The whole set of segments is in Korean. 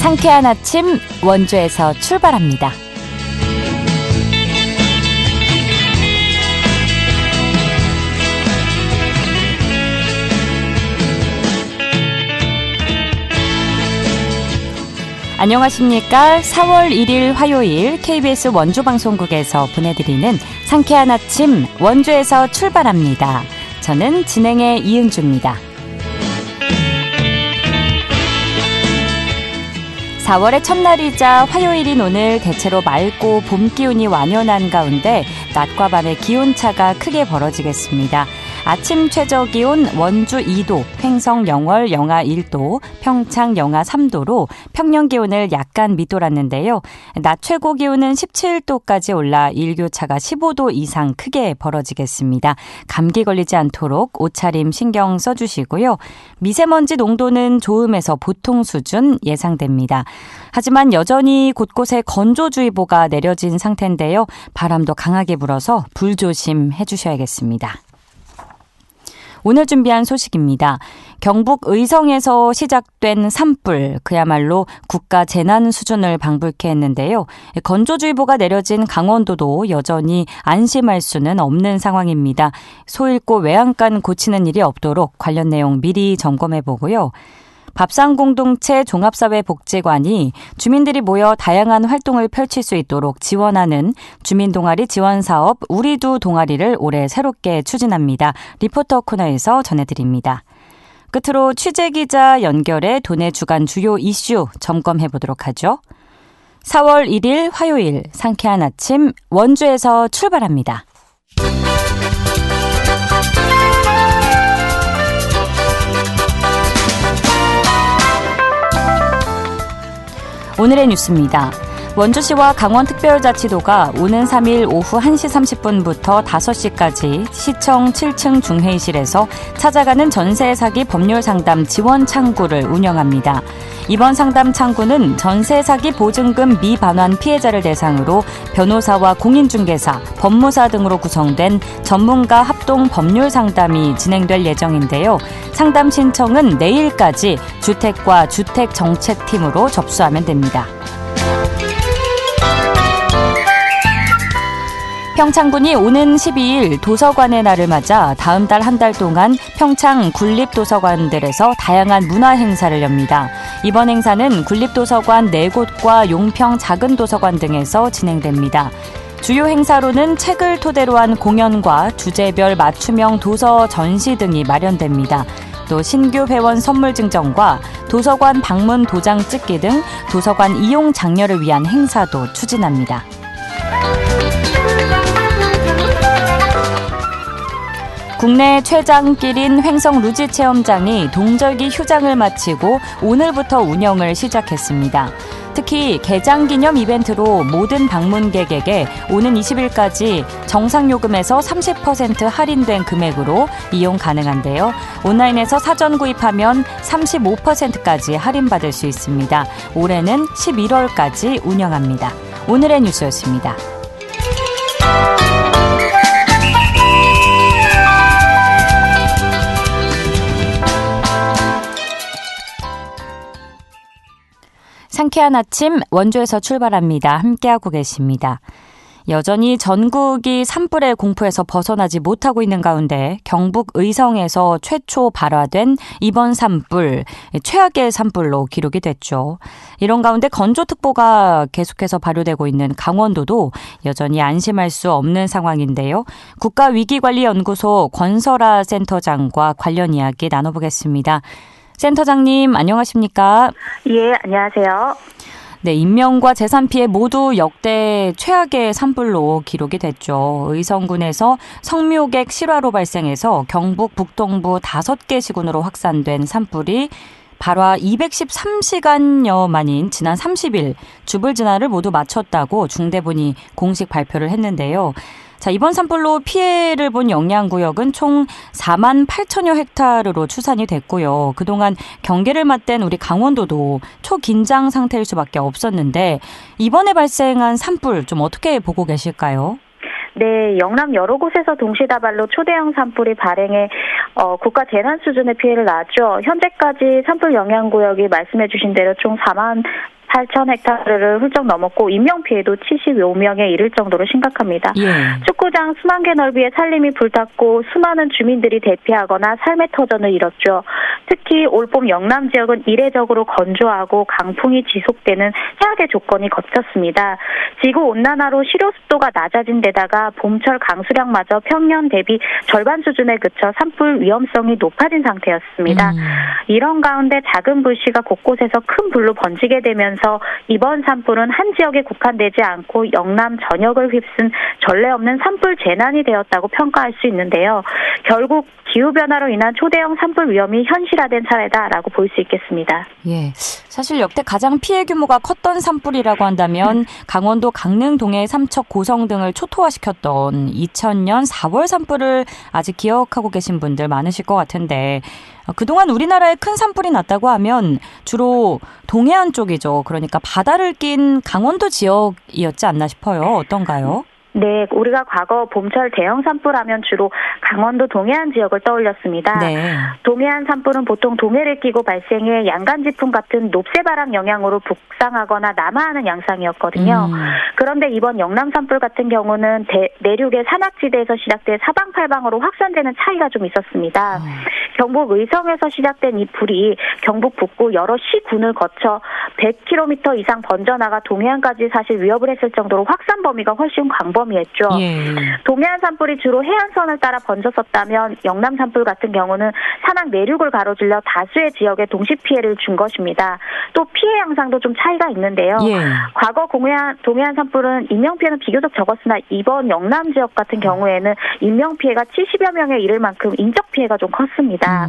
상쾌한 아침 원주에서 출발합니다. 안녕하십니까. 4월 1일 화요일 KBS 원주방송국에서 보내드리는 상쾌한 아침 원주에서 출발합니다. 저는 진행의 이은주입니다. 4월의 첫날이자 화요일인 오늘 대체로 맑고 봄 기운이 완연한 가운데 낮과 밤의 기온차가 크게 벌어지겠습니다. 아침 최저기온 원주 2도, 횡성 영월 영하 1도, 평창 영하 3도로 평년 기온을 약간 밑돌았는데요. 낮 최고 기온은 17도까지 올라 일교차가 15도 이상 크게 벌어지겠습니다. 감기 걸리지 않도록 옷차림 신경 써주시고요. 미세먼지 농도는 좋음에서 보통 수준 예상됩니다. 하지만 여전히 곳곳에 건조주의보가 내려진 상태인데요. 바람도 강하게 불어서 불조심해 주셔야겠습니다. 오늘 준비한 소식입니다. 경북 의성에서 시작된 산불, 그야말로 국가 재난 수준을 방불케 했는데요. 건조주의보가 내려진 강원도도 여전히 안심할 수는 없는 상황입니다. 소 잃고 외양간 고치는 일이 없도록 관련 내용 미리 점검해보고요. 밥상공동체 종합사회복지관이 주민들이 모여 다양한 활동을 펼칠 수 있도록 지원하는 주민동아리 지원사업 우리도 동아리를 올해 새롭게 추진합니다. 리포터 코너에서 전해드립니다. 끝으로 취재기자 연결해 도내 주간 주요 이슈 점검해보도록 하죠. 4월 1일 화요일 상쾌한 아침 원주에서 출발합니다. 오늘의 뉴스입니다. 원주시와 강원특별자치도가 오는 3일 오후 1시 30분부터 5시까지 시청 7층 중회의실에서 찾아가는 전세 사기 법률 상담 지원 창구를 운영합니다. 이번 상담 창구는 전세 사기 보증금 미반환 피해자를 대상으로 변호사와 공인중개사, 법무사 등으로 구성된 전문가 합동 법률 상담이 진행될 예정인데요. 상담 신청은 내일까지 주택과 주택정책팀으로 접수하면 됩니다. 평창군이 오는 12일 도서관의 날을 맞아 다음 달 한 달 동안 평창 군립도서관들에서 다양한 문화행사를 엽니다. 이번 행사는 군립도서관 4곳과 용평 작은도서관 등에서 진행됩니다. 주요 행사로는 책을 토대로 한 공연과 주제별 맞춤형 도서 전시 등이 마련됩니다. 또 신규 회원 선물 증정과 도서관 방문 도장 찍기 등 도서관 이용 장려를 위한 행사도 추진합니다. 국내 최장길인 횡성 루지 체험장이 동절기 휴장을 마치고 오늘부터 운영을 시작했습니다. 특히 개장 기념 이벤트로 모든 방문객에게 오는 20일까지 정상요금에서 30% 할인된 금액으로 이용 가능한데요. 온라인에서 사전 구입하면 35%까지 할인받을 수 있습니다. 올해는 11월까지 운영합니다. 오늘의 뉴스였습니다. 상쾌한 아침 원주에서 출발합니다. 함께하고 계십니다. 여전히 전국이 산불의 공포에서 벗어나지 못하고 있는 가운데 경북 의성에서 최초 발화된 이번 산불, 최악의 산불로 기록이 됐죠. 이런 가운데 건조특보가 계속해서 발효되고 있는 강원도도 여전히 안심할 수 없는 상황인데요. 국가위기관리연구소 권설아 센터장과 관련 이야기 나눠보겠습니다. 센터장님 안녕하십니까? 예, 안녕하세요. 네, 인명과 재산 피해 모두 역대 최악의 산불로 기록이 됐죠. 의성군에서 성묘객 실화로 발생해서 경북 북동부 5개 시군으로 확산된 산불이 발화 213시간여 만인 지난 30일 주불진화를 모두 마쳤다고 중대본이 공식 발표를 했는데요. 자, 이번 산불로 피해를 본 영향구역은 총 4만 8천여 헥타르로 추산이 됐고요. 그동안 경계를 맞댄 우리 강원도도 초긴장 상태일 수밖에 없었는데 이번에 발생한 산불 좀 어떻게 보고 계실까요? 네, 영남 여러 곳에서 동시다발로 초대형 산불이 발행해 국가 재난 수준의 피해를 낳았죠. 현재까지 산불 영향구역이 말씀해 주신 대로 총 4만 8천 헥타르를 훌쩍 넘었고 인명피해도 75명에 이를 정도로 심각합니다. 예. 축구장 수만 개 넓이의 산림이 불탔고 수많은 주민들이 대피하거나 삶의 터전을 잃었죠. 특히 올봄 영남 지역은 이례적으로 건조하고 강풍이 지속되는 최악의 조건이 겹쳤습니다. 지구온난화로 실효습도가 낮아진 데다가 봄철 강수량마저 평년 대비 절반 수준에 그쳐 산불 위험성이 높아진 상태였습니다. 이런 가운데 작은 불씨가 곳곳에서 큰 불로 번지게 되면서 이번 산불은 한 지역에 국한되지 않고 영남 전역을 휩쓴 전례 없는 산불 재난이 되었다고 평가할 수 있는데요. 결국 기후변화로 인한 초대형 산불 위험이 현실화된 사례다라고 볼 수 있겠습니다. 예, 사실 역대 가장 피해 규모가 컸던 산불이라고 한다면 강원도 강릉 동해 삼척 고성 등을 초토화시켰던 2000년 4월 산불을 아직 기억하고 계신 분들 많으실 것 같은데 그동안 우리나라에 큰 산불이 났다고 하면 주로 동해안 쪽이죠. 그러니까 바다를 낀 강원도 지역이었지 않나 싶어요. 어떤가요? 네, 우리가 과거 봄철 대형 산불하면 주로 강원도 동해안 지역을 떠올렸습니다. 네. 동해안 산불은 보통 동해를 끼고 발생해 양간지풍 같은 높새바람 영향으로 북상하거나 남하하는 양상이었거든요. 그런데 이번 영남 산불 같은 경우는 내륙의 산악지대에서 시작돼 사방팔방으로 확산되는 차이가 좀 있었습니다. 경북 의성에서 시작된 이 불이 경북 북부 여러 시군을 거쳐 100km 이상 번져나가 동해안까지 사실 위협을 했을 정도로 확산 범위가 훨씬 광범위했죠. 예. 동해안 산불이 주로 해안선을 따라 번졌었다면 영남 산불 같은 경우는 산악 내륙을 가로질러 다수의 지역에 동시 피해를 준 것입니다. 또 피해 양상도 좀 차이가 있는데요. 예. 과거 동해안 산불은 인명피해는 비교적 적었으나 이번 영남 지역 같은 경우에는 인명피해가 70여 명에 이를 만큼 인적 피해가 좀 컸습니다.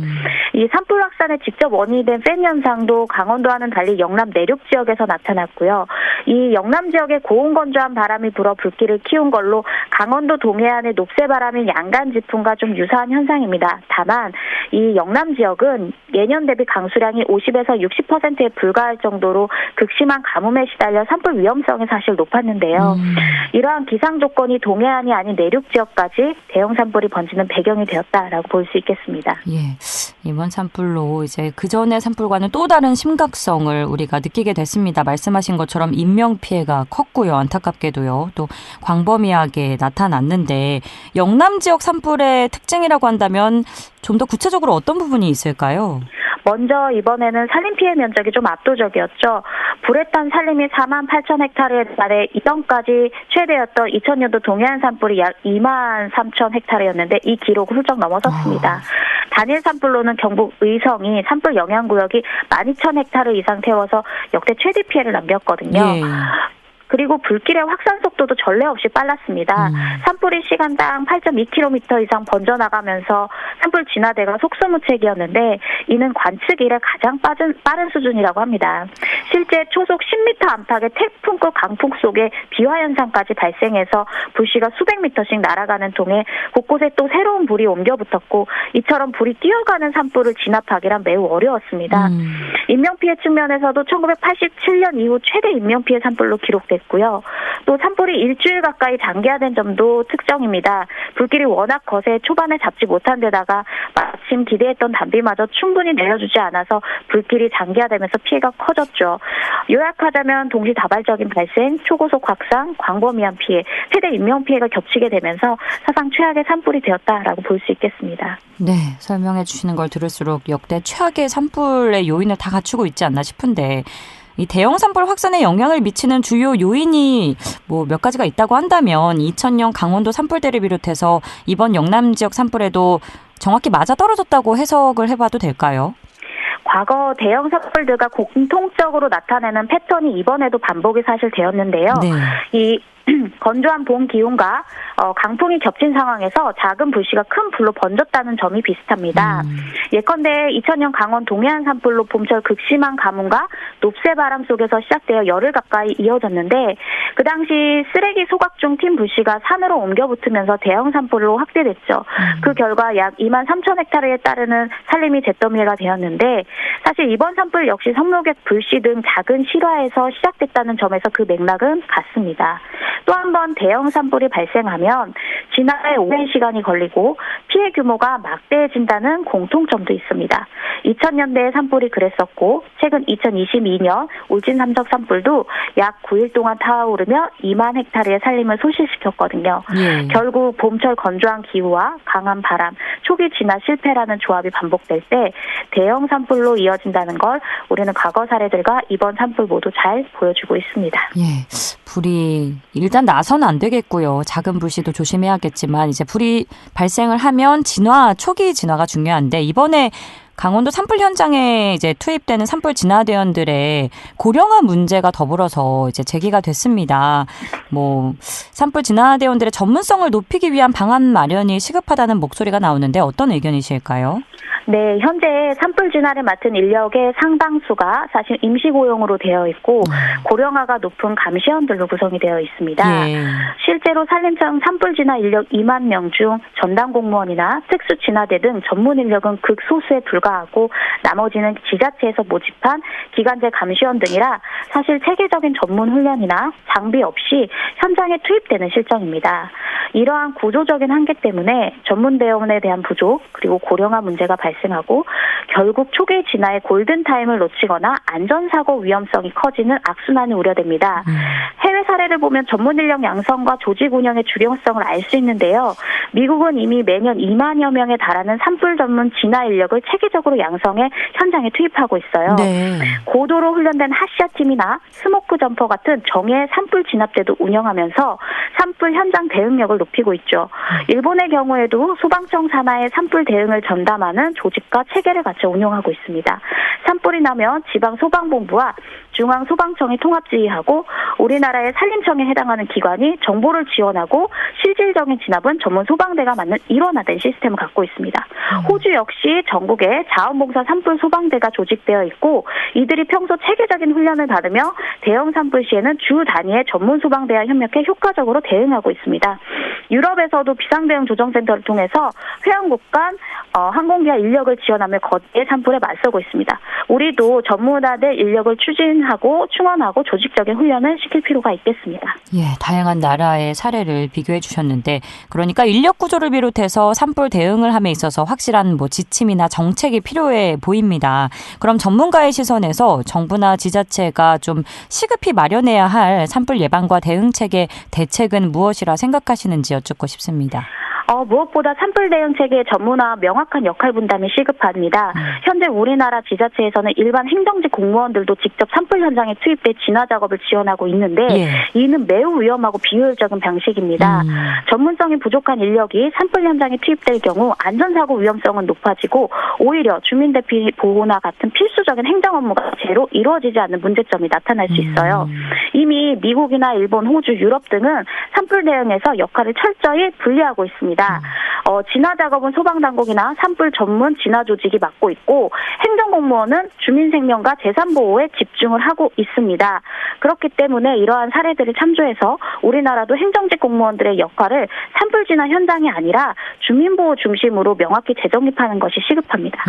이 산불 확산의 직접 원인이 된 팬 현상도 강원도와는 달리 영남 내륙 지역에서 나타났고요. 이 영남 지역에 고온건조한 바람이 불어 불길을 키운 걸로 강원도 동해안의 높새바람인 양간지풍과 좀 유사한 현상입니다. 다만 이 영남 지역은 예년 대비 강수량이 50에서 60%에 불과할 정도로 극심한 가뭄에 시달려 산불 위험성이 사실 높았는데요. 이러한 기상 조건이 동해안이 아닌 내륙 지역까지 대형 산불이 번지는 배경이 되었다라고 볼 수 있겠습니다. 예, 이번 산불로 이제 그 전의 산불과는 또 다른 심각성을 우리가 느끼게 됐습니다. 말씀하신 것처럼 인명 피해가 컸고요, 안타깝게도요. 또 광범위하게 나타났는데 영남 지역 산불의 특징이라고 한다면 좀 더 구체적으로 어떤 부분이 있을까요? 먼저 이번에는 산림 피해 면적이 좀 압도적이었죠. 불에 탄 산림이 4만 8천 헥타르에 달해 이전까지 최대였던 2000년도 동해안 산불이 약 2만 3천 헥타르였는데 이 기록을 훌쩍 넘어섰습니다. 단일 산불로는 경북 의성이 산불 영향구역이 12,000 헥타르 이상 태워서 역대 최대 피해를 남겼거든요. 예. 그리고 불길의 확산 속도도 전례 없이 빨랐습니다. 산불이 시간당 8.2km 이상 번져나가면서 산불 진화대가 속수무책이었는데 이는 관측 이래 가장 빠른 수준이라고 합니다. 실제 초속 10m 안팎의 태풍급 강풍 속에 비화 현상까지 발생해서 불씨가 수백 미터씩 날아가는 통에 곳곳에 또 새로운 불이 옮겨 붙었고 이처럼 불이 뛰어가는 산불을 진압하기란 매우 어려웠습니다. 인명피해 측면에서도 1987년 이후 최대 인명피해 산불로 기록됐습니다. 또 산불이 일주일 가까이 장기화된 점도 특정입니다. 불길이 워낙 거세 초반에 잡지 못한 데다가 마침 기대했던 단비마저 충분히 내려주지 않아서 불길이 장기화되면서 피해가 커졌죠. 요약하자면 동시다발적인 발생, 초고속 확산, 광범위한 피해, 최대 인명피해가 겹치게 되면서 사상 최악의 산불이 되었다라고 볼 수 있겠습니다. 네, 설명해 주시는 걸 들을수록 역대 최악의 산불의 요인을 다 갖추고 있지 않나 싶은데 이 대형 산불 확산에 영향을 미치는 주요 요인이 뭐 몇 가지가 있다고 한다면 2000년 강원도 산불대를 비롯해서 이번 영남 지역 산불에도 정확히 맞아떨어졌다고 해석을 해봐도 될까요? 과거 대형 산불들과 공통적으로 나타내는 패턴이 이번에도 반복이 사실 되었는데요. 네. 이 건조한 봄 기온과 강풍이 겹친 상황에서 작은 불씨가 큰 불로 번졌다는 점이 비슷합니다. 예컨대 2000년 강원 동해안 산불로 봄철 극심한 가뭄과 높새바람 속에서 시작되어 열흘 가까이 이어졌는데 그 당시 쓰레기 소각 중 튄 불씨가 산으로 옮겨 붙으면서 대형 산불로 확대됐죠. 그 결과 약 2만 3천 헥타르에 따르는 산림이 잿더미가 되었는데 사실 이번 산불 역시 성묘객 불씨 등 작은 실화에서 시작됐다는 점에서 그 맥락은 같습니다. 또 한 번 대형 산불이 발생하면 진화에 오랜 시간이 걸리고 피해 규모가 막대해진다는 공통점도 있습니다. 2000년대에 산불이 그랬었고 최근 2022년 울진 삼척 산불도 약 9일 동안 타오르며 2만 헥타르의 산림을 소실시켰거든요. 결국 봄철 건조한 기후와 강한 바람, 초기 진화 실패라는 조합이 반복될 때 대형 산불로 이어진다는 걸 우리는 과거 사례들과 이번 산불 모두 잘 보여주고 있습니다. 불이 일단 나서는 안 되겠고요. 작은 불씨도 조심해야겠지만 이제 불이 발생을 하면 초기 진화가 중요한데 이번에 강원도 산불 현장에 이제 투입되는 산불 진화대원들의 고령화 문제가 더불어서 이제 제기가 됐습니다. 산불 진화대원들의 전문성을 높이기 위한 방안 마련이 시급하다는 목소리가 나오는데 어떤 의견이실까요? 네, 현재 산불 진화를 맡은 인력의 상당수가 사실 임시고용으로 되어 있고 고령화가 높은 감시원들로 구성이 되어 있습니다. 실제로 산림청 산불 진화 인력 2만 명 중 전담 공무원이나 특수 진화대 등 전문 인력은 극소수에 불과하고 나머지는 지자체에서 모집한 기간제 감시원 등이라 사실 체계적인 전문 훈련이나 장비 없이 현장에 투입되는 실정입니다. 이러한 구조적인 한계 때문에 전문 대원에 대한 부족 그리고 고령화 문제가 발생하고 결국 초기 진화의 골든타임을 놓치거나 안전사고 위험성이 커지는 악순환이 우려됩니다. 해외 사례를 보면 전문 인력 양성과 조직 운영의 중요성을 알 수 있는데요. 미국은 이미 매년 2만여 명에 달하는 산불 전문 진화 인력을 체계적으로 양성해 현장에 투입하고 있어요. 고도로 훈련된 핫샷팀이나 스모크 점퍼 같은 정예 산불 진압대도 운영하면서 산불 현장 대응력을 높이고 있죠. 일본의 경우에도 소방청 산하의 산불 대응을 전담하는 조직과 체계를 같이 운영하고 있습니다. 산불이 나면 지방소방본부와 중앙소방청이 통합지휘하고 우리나라의 산림청에 해당하는 기관이 정보를 지원하고 실질적인 진압은 전문 소방대가 맡는 일원화된 시스템을 갖고 있습니다. 호주 역시 전국에 자원봉사 산불 소방대가 조직되어 있고 이들이 평소 체계적인 훈련을 받으며 대형 산불 시에는 주 단위의 전문 소방대와 협력해 효과적으로 대응하고 있습니다. 유럽에서도 비상대응 조정센터를 통해서 회원국 간 항공기와 인력을 지원하며 거대 산불에 맞서고 있습니다. 우리도 전문화된 인력을 추진하고 충원하고 조직적인 훈련을 시킬 필요가 있겠습니다. 다양한 나라의 사례를 비교해 주셨는데 그러니까 인력 구조를 비롯해서 산불 대응을 함에 있어서 확실한 지침이나 정책이 필요해 보입니다. 그럼 전문가의 시선에서 정부나 지자체가 좀 시급히 마련해야 할 산불 예방과 대응 체계 대책은 무엇이라 생각하시는지 여쭙고 싶습니다. 무엇보다 산불 대응 체계의 전문화 명확한 역할 분담이 시급합니다. 현재 우리나라 지자체에서는 일반 행정직 공무원들도 직접 산불 현장에 투입돼 진화 작업을 지원하고 있는데 이는 매우 위험하고 비효율적인 방식입니다. 전문성이 부족한 인력이 산불 현장에 투입될 경우 안전사고 위험성은 높아지고 오히려 주민 대피 보호나 같은 필수적인 행정 업무가 제로 이루어지지 않는 문제점이 나타날 수 있어요. 이미 미국이나 일본, 호주, 유럽 등은 산불 대응에서 역할을 철저히 분리하고 있습니다. 진화 작업은 소방당국이나 산불 전문 진화 조직이 맡고 있고 행정공무원은 주민 생명과 재산 보호에 집중을 하고 있습니다. 그렇기 때문에 이러한 사례들을 참조해서 우리나라도 행정직 공무원들의 역할을 산불 진화 현장이 아니라 주민보호 중심으로 명확히 재정립하는 것이 시급합니다.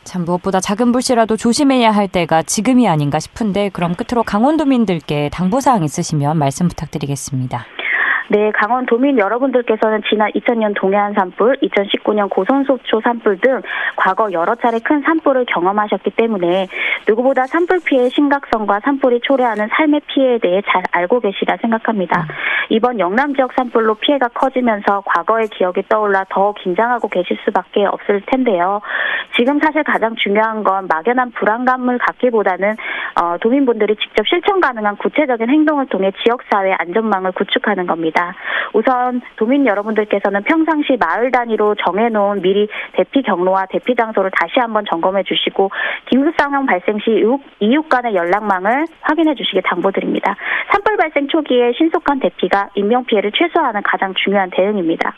참 무엇보다 작은 불씨라도 조심해야 할 때가 지금이 아닌가 싶은데 그럼 끝으로 강원도민들께 당부사항 있으시면 말씀 부탁드리겠습니다. 네, 강원도민 여러분들께서는 지난 2000년 동해안 산불, 2019년 고선속초 산불 등 과거 여러 차례 큰 산불을 경험하셨기 때문에 누구보다 산불 피해의 심각성과 산불이 초래하는 삶의 피해에 대해 잘 알고 계시다 생각합니다. 이번 영남 지역 산불로 피해가 커지면서 과거의 기억이 떠올라 더 긴장하고 계실 수밖에 없을 텐데요. 지금 사실 가장 중요한 건 막연한 불안감을 갖기보다는 도민분들이 직접 실천 가능한 구체적인 행동을 통해 지역사회 안전망을 구축하는 겁니다. 우선 도민 여러분들께서는 평상시 마을 단위로 정해놓은 미리 대피 경로와 대피 장소를 다시 한번 점검해 주시고 긴급 상황 발생 시 이웃 간의 연락망을 확인해 주시기 당부드립니다. 산불 발생 초기에 신속한 대피가 인명피해를 최소화하는 가장 중요한 대응입니다.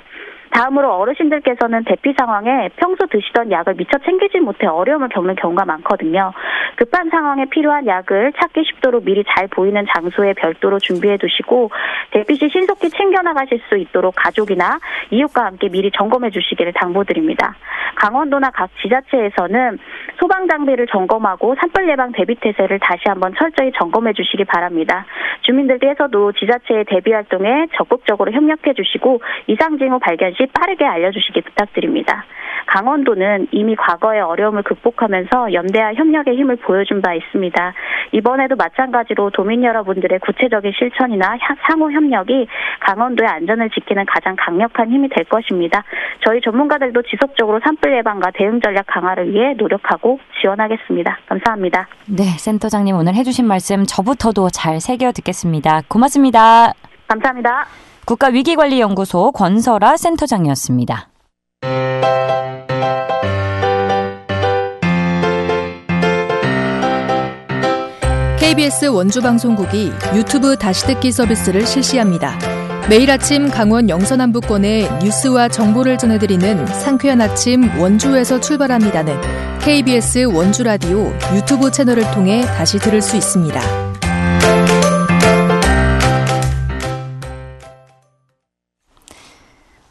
다음으로 어르신들께서는 대피 상황에 평소 드시던 약을 미처 챙기지 못해 어려움을 겪는 경우가 많거든요. 급한 상황에 필요한 약을 찾기 쉽도록 미리 잘 보이는 장소에 별도로 준비해 두시고 대피 시 신속히 챙겨나가실 수 있도록 가족이나 이웃과 함께 미리 점검해 주시기를 당부드립니다. 강원도나 각 지자체에서는 소방 장비를 점검하고 산불 예방 대비 태세를 다시 한번 철저히 점검해 주시기 바랍니다. 주민들께서도 지자체의 대비 활동에 적극적으로 협력해 주시고 이상 징후 발견 시 빠르게 알려주시기 부탁드립니다. 강원도는 이미 과거의 어려움을 극복하면서 연대와 협력의 힘을 보여준 바 있습니다. 이번에도 마찬가지로 도민 여러분들의 구체적인 실천이나 상호 협력이 강원도의 안전을 지키는 가장 강력한 힘이 될 것입니다. 저희 전문가들도 지속적으로 산불 예방과 대응 전략 강화를 위해 노력하고 지원하겠습니다. 감사합니다. 네, 센터장님 오늘 해주신 말씀 저부터도 잘 새겨 듣겠습니다. 고맙습니다. 감사합니다. 국가위기관리연구소 권설아 센터장이었습니다. KBS 원주방송국이 유튜브 다시 듣기 서비스를 실시합니다. 매일 아침 강원 영서남부권의 뉴스와 정보를 전해드리는 상쾌한 아침 원주에서 출발합니다는 KBS 원주라디오 유튜브 채널을 통해 다시 들을 수 있습니다.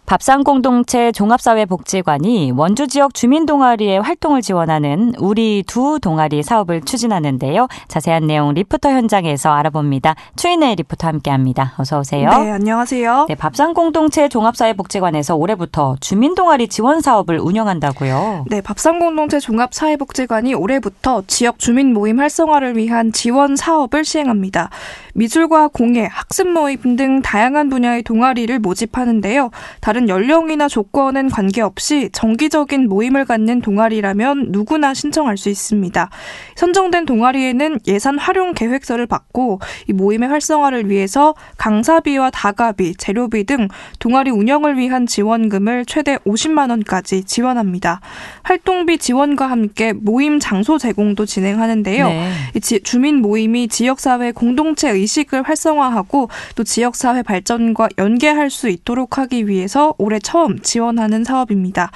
밥상공동체 종합사회복지관이 원주 지역 주민 동아리의 활동을 지원하는 우리 두 동아리 사업을 추진하는데요. 자세한 내용 리포터 현장에서 알아봅니다. 추인혜 리포터 함께합니다. 어서 오세요. 네, 안녕하세요. 네, 밥상공동체 종합사회복지관에서 올해부터 주민 동아리 지원 사업을 운영한다고요. 네, 밥상공동체 종합사회복지관이 올해부터 지역 주민 모임 활성화를 위한 지원 사업을 시행합니다. 미술과 공예, 학습 모임 등 다양한 분야의 동아리를 모집하는데요. 다른 연령이나 조건은 관계없이 정기적인 모임을 갖는 동아리라면 누구나 신청할 수 있습니다. 선정된 동아리에는 예산 활용 계획서를 받고 이 모임의 활성화를 위해서 강사비와 다가비, 재료비 등 동아리 운영을 위한 지원금을 최대 50만 원까지 지원합니다. 활동비 지원과 함께 모임 장소 제공도 진행하는데요. 네. 주민 모임이 지역사회 공동체 의식을 활성화하고 또 지역사회 발전과 연계할 수 있도록 하기 위해서 올해 처음 지원하는 사업입니다.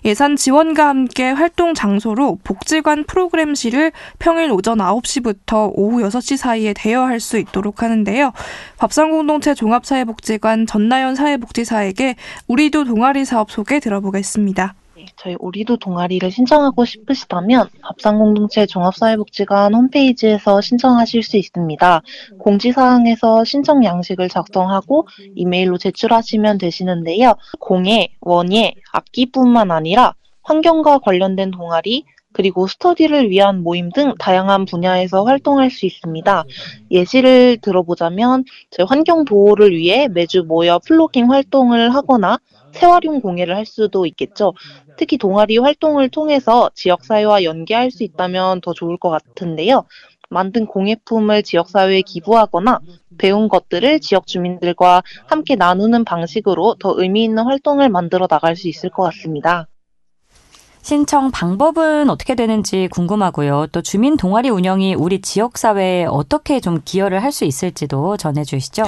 예산 지원과 함께 활동 장소로 복지관 프로그램실을 평일 오전 9시부터 오후 6시 사이에 대여할 수 있도록 하는데요. 밥상공동체 종합사회복지관 전나연 사회복지사에게 우리도 동아리 사업 소개 들어보겠습니다. 저희 우리도 동아리를 신청하고 싶으시다면 밥상공동체 종합사회복지관 홈페이지에서 신청하실 수 있습니다. 공지사항에서 신청 양식을 작성하고 이메일로 제출하시면 되시는데요. 공예, 원예, 악기뿐만 아니라 환경과 관련된 동아리, 그리고 스터디를 위한 모임 등 다양한 분야에서 활동할 수 있습니다. 예시를 들어보자면 저희 환경 보호를 위해 매주 모여 플로깅 활동을 하거나 재활용 공예를 할 수도 있겠죠. 특히 동아리 활동을 통해서 지역사회와 연계할 수 있다면 더 좋을 것 같은데요. 만든 공예품을 지역사회에 기부하거나 배운 것들을 지역 주민들과 함께 나누는 방식으로 더 의미 있는 활동을 만들어 나갈 수 있을 것 같습니다. 신청 방법은 어떻게 되는지 궁금하고요. 또 주민 동아리 운영이 우리 지역사회에 어떻게 좀 기여를 할 수 있을지도 전해주시죠.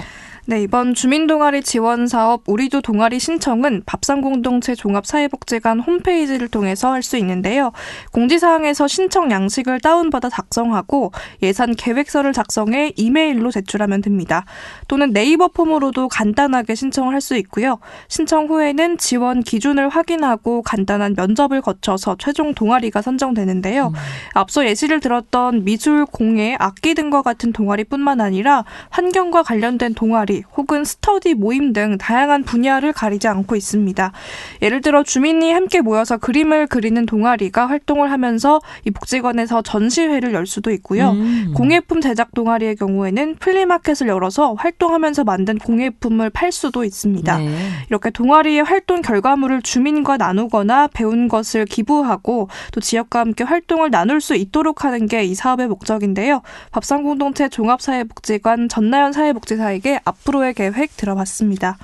네, 이번 주민동아리 지원 사업 우리도 동아리 신청은 밥상공동체 종합사회복지관 홈페이지를 통해서 할 수 있는데요. 공지사항에서 신청 양식을 다운받아 작성하고 예산 계획서를 작성해 이메일로 제출하면 됩니다. 또는 네이버 폼으로도 간단하게 신청을 할 수 있고요. 신청 후에는 지원 기준을 확인하고 간단한 면접을 거쳐서 최종 동아리가 선정되는데요. 앞서 예시를 들었던 미술, 공예, 악기 등과 같은 동아리뿐만 아니라 환경과 관련된 동아리 혹은 스터디 모임 등 다양한 분야를 가리지 않고 있습니다. 예를 들어 주민이 함께 모여서 그림을 그리는 동아리가 활동을 하면서 이 복지관에서 전시회를 열 수도 있고요. 공예품 제작 동아리의 경우에는 플리마켓을 열어서 활동하면서 만든 공예품을 팔 수도 있습니다. 네. 이렇게 동아리의 활동 결과물을 주민과 나누거나 배운 것을 기부하고 또 지역과 함께 활동을 나눌 수 있도록 하는 게 이 사업의 목적인데요. 밥상공동체 종합사회복지관 전나연 사회복지사에게 앞으로의 계획 들어봤습니다.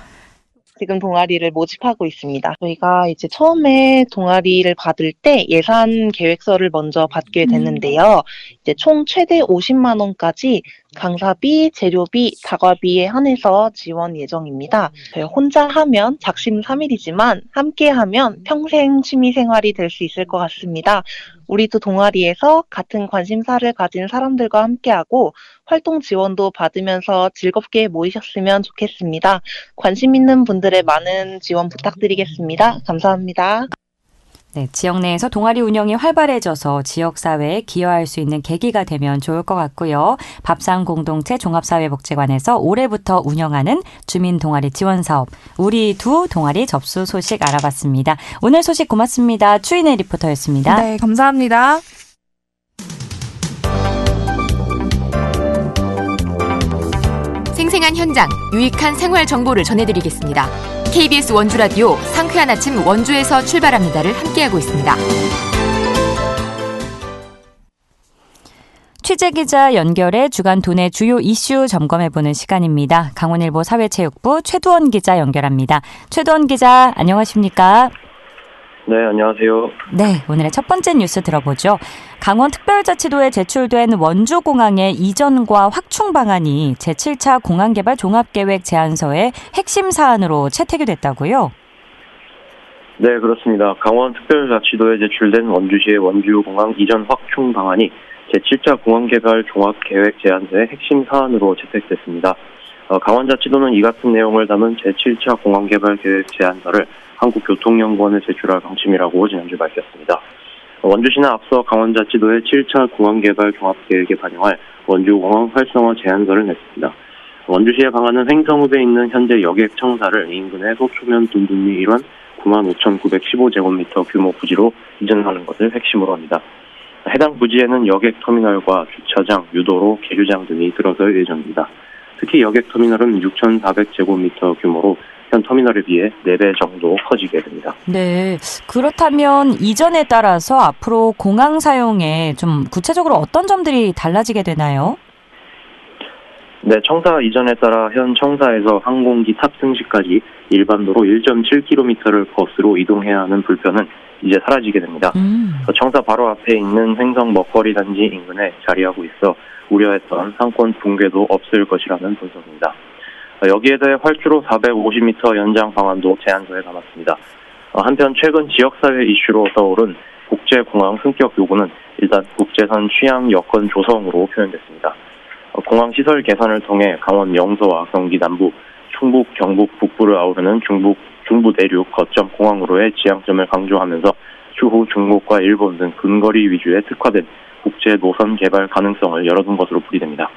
지금 동아리를 모집하고 있습니다. 저희가 이제 처음에 동아리를 받을 때 예산 계획서를 먼저 받게 됐는데요. 이제 총 최대 50만 원까지 강사비, 재료비, 다과비에 한해서 지원 예정입니다. 혼자 하면 작심삼일이지만 함께 하면 평생 취미생활이 될 수 있을 것 같습니다. 우리도 동아리에서 같은 관심사를 가진 사람들과 함께하고 활동 지원도 받으면서 즐겁게 모이셨으면 좋겠습니다. 관심 있는 분들의 많은 지원 부탁드리겠습니다. 감사합니다. 네, 지역 내에서 동아리 운영이 활발해져서 지역사회에 기여할 수 있는 계기가 되면 좋을 것 같고요. 밥상공동체 종합사회복지관에서 올해부터 운영하는 주민 동아리 지원 사업 우리 두 동아리 접수 소식 알아봤습니다. 오늘 소식 고맙습니다. 추인혜 리포터였습니다. 네, 감사합니다. 생생한 현장, 유익한 생활 정보를 전해드리겠습니다. KBS 원주라디오 상쾌한 아침 원주에서 출발합니다를 함께하고 있습니다. 취재기자 연결해 주간 도내 주요 이슈 점검해보는 시간입니다. 강원일보 사회체육부 최두원 기자 연결합니다. 최두원 기자, 안녕하십니까? 네, 안녕하세요. 네, 오늘의 첫 번째 뉴스 들어보죠. 강원특별자치도에 제출된 원주공항의 이전과 확충 방안이 제7차 공항개발 종합계획 제안서의 핵심 사안으로 채택이 됐다고요? 네, 그렇습니다. 강원특별자치도에 제출된 원주시의 원주공항 이전 확충 방안이 제7차 공항개발 종합계획 제안서의 핵심 사안으로 채택됐습니다. 강원자치도는 이 같은 내용을 담은 제7차 공항개발 계획 제안서를 한국교통연구원에 제출할 방침이라고 지난주 밝혔습니다. 원주시는 앞서 강원자치도의 7차 공항개발 종합계획에 반영할 원주공항 활성화 제안서를 냈습니다. 원주시의 방안은 횡성읍에 있는 현재 여객 청사를 인근의 소초면 둔둔리 일환 95,915제곱미터 규모 부지로 이전하는 것을 핵심으로 합니다. 해당 부지에는 여객 터미널과 주차장, 유도로, 계류장 등이 들어설 예정입니다. 특히 여객 터미널은 6,400제곱미터 규모로 현 터미널에 비해 4배 정도 커지게 됩니다. 네, 그렇다면 이전에 따라서 앞으로 공항 사용에 좀 구체적으로 어떤 점들이 달라지게 되나요? 네, 청사 이전에 따라 현 청사에서 항공기 탑승 시까지 일반도로 1.7km를 버스로 이동해야 하는 불편은 이제 사라지게 됩니다. 청사 바로 앞에 있는 횡성 먹거리 단지 인근에 자리하고 있어 우려했던 상권 붕괴도 없을 것이라는 분석입니다. 여기에 대해 활주로 450m 연장 방안도 제안서에 담았습니다. 한편 최근 지역사회 이슈로 떠오른 국제공항 승격 요구는 일단 국제선 취향 여건 조성으로 표현됐습니다. 공항 시설 개선을 통해 강원 영서와 경기 남부, 충북, 경북, 북부를 아우르는 중부 내륙 거점 공항으로의 지향점을 강조하면서 추후 중국과 일본 등 근거리 위주의 특화된 국제 노선 개발 가능성을 열어둔 것으로 풀이됩니다.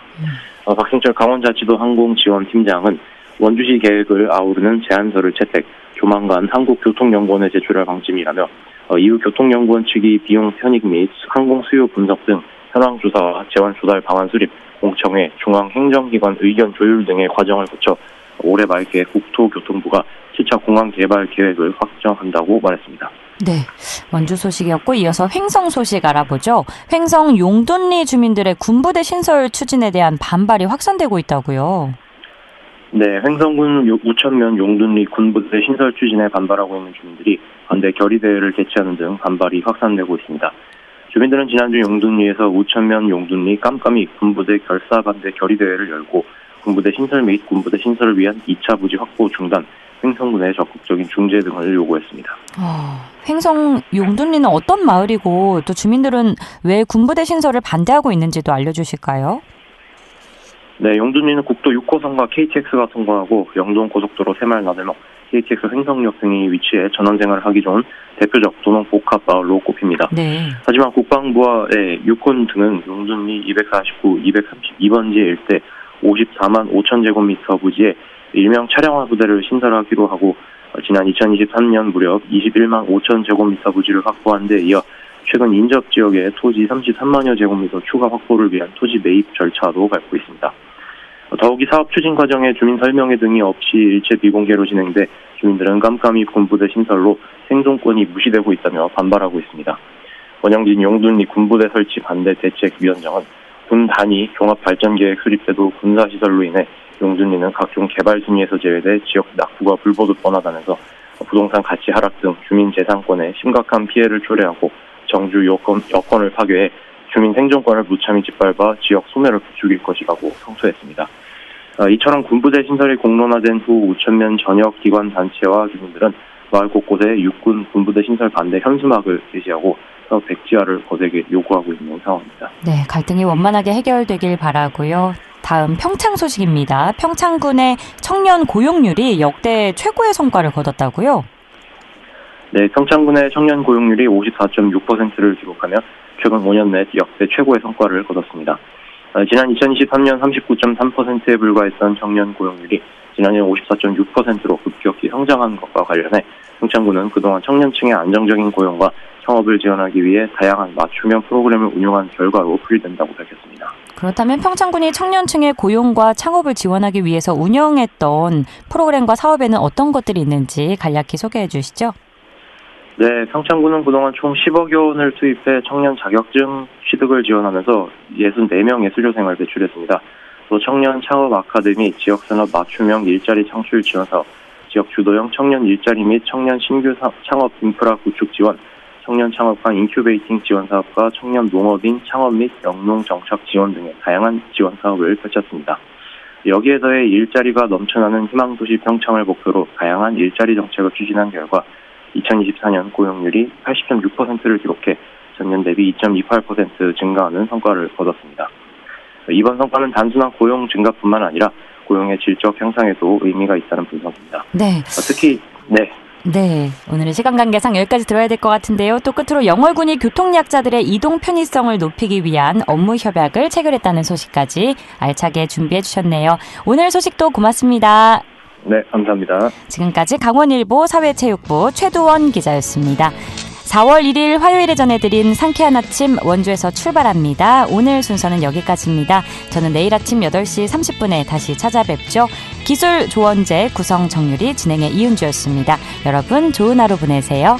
박승철 강원자치도 항공지원팀장은 원주시 계획을 아우르는 제안서를 채택, 조만간 한국교통연구원에 제출할 방침이라며 이후 교통연구원 측이 비용 편익 및 항공 수요 분석 등 현황 조사와 재원 조달 방안 수립, 공청회, 중앙행정기관 의견 조율 등의 과정을 거쳐 올해 말께 국토교통부가 7차 공항 개발 계획을 확정한다고 말했습니다. 네, 원주 소식이었고 이어서 횡성 소식 알아보죠. 횡성 용둔리 주민들의 군부대 신설 추진에 대한 반발이 확산되고 있다고요. 네, 횡성군 우천면 용둔리 군부대 신설 추진에 반발하고 있는 주민들이 반대 결의대회를 개최하는 등 반발이 확산되고 있습니다. 주민들은 지난주 용둔리에서 우천면 용둔리 깜깜이 군부대 결사 반대 결의대회를 열고 군부대 신설 및 군부대 신설을 위한 2차 부지 확보 중단, 횡성군의 적극적인 중재 등을 요구했습니다. 횡성 용둔리는 어떤 마을이고 또 주민들은 왜 군부대 신설을 반대하고 있는지도 알려주실까요? 네, 용둔리는 국도 6호선과 KTX가 통과하고 영동고속도로 새마을 나들목, KTX 횡성역 등이 위치해 전원생활을 하기 좋은 대표적 도농 복합마을로 꼽힙니다. 네. 하지만 국방부와 육군 등은 용둔리 249, 232번지 일대 54만 5천 제곱미터 부지에 일명 차량화 부대를 신설하기로 하고 지난 2023년 무렵 21만 5천 제곱미터 부지를 확보한 데 이어 최근 인접 지역에 토지 33만여 제곱미터 추가 확보를 위한 토지 매입 절차도 밟고 있습니다. 더욱이 사업 추진 과정에 주민 설명회 등이 없이 일체 비공개로 진행돼 주민들은 깜깜이 군부대 신설로 생존권이 무시되고 있다며 반발하고 있습니다. 원영진 용둔리 군부대 설치 반대 대책위원장은 군 단위 종합발전계획 수립 때도 군사시설로 인해 용둔리는 각종 개발 순위에서 제외돼 지역 낙후가 불보듯 뻔하다면서 부동산 가치 하락 등 주민 재산권에 심각한 피해를 초래하고 정주 여건을 파괴해 주민 생존권을 무참히 짓밟아 지역 소멸을 부추길 것이라고 성토했습니다. 이처럼 군부대 신설이 공론화된 후 우천면 전역 기관 단체와 주민들은 마을 곳곳에 육군 군부대 신설 반대 현수막을 게시하고 사업 백지화를 거세게 요구하고 있는 상황입니다. 네, 갈등이 원만하게 해결되길 바라고요. 다음 평창 소식입니다. 평창군의 청년 고용률이 역대 최고의 성과를 거뒀다고요? 네, 평창군의 청년 고용률이 54.6%를 기록하며 최근 5년 내 역대 최고의 성과를 거뒀습니다. 지난 2023년 39.3%에 불과했던 청년 고용률이 지난해 54.6%로 급격히 성장한 것과 관련해 평창군은 그동안 청년층의 안정적인 고용과 창업을 지원하기 위해 다양한 맞춤형 프로그램을 운영한 결과로 풀이된다고 밝혔습니다. 그렇다면 평창군이 청년층의 고용과 창업을 지원하기 위해서 운영했던 프로그램과 사업에는 어떤 것들이 있는지 간략히 소개해 주시죠. 네, 평창군은 그동안 총 10억여 원을 투입해 청년 자격증 취득을 지원하면서 64명 예술교생을 배출했습니다. 또 청년 창업 아카데미, 지역산업 맞춤형 일자리 창출 지원 사업, 지역 주도형 청년 일자리 및 청년 신규 창업 인프라 구축 지원, 청년 창업관 인큐베이팅 지원 사업과 청년 농업인 창업 및 영농 정착 지원 등의 다양한 지원 사업을 펼쳤습니다. 여기에 더해 일자리가 넘쳐나는 희망도시 평창을 목표로 다양한 일자리 정책을 추진한 결과 2024년 고용률이 80.6%를 기록해 전년 대비 2.28% 증가하는 성과를 거뒀습니다. 이번 성과는 단순한 고용 증가뿐만 아니라 고용의 질적 향상에도 의미가 있다는 분석입니다. 네. 특히 네, 오늘은 시간 관계상 여기까지 들어야 될 것 같은데요. 또 끝으로 영월군이 교통약자들의 이동 편의성을 높이기 위한 업무 협약을 체결했다는 소식까지 알차게 준비해 주셨네요. 오늘 소식도 고맙습니다. 네, 감사합니다. 지금까지 강원일보 사회체육부 최두원 기자였습니다. 4월 1일 화요일에 전해드린 상쾌한 아침 원주에서 출발합니다. 오늘 순서는 여기까지입니다. 저는 내일 아침 8시 30분에 다시 찾아뵙죠. 기술 조원재, 구성 정유리, 진행의 이은주였습니다. 여러분 좋은 하루 보내세요.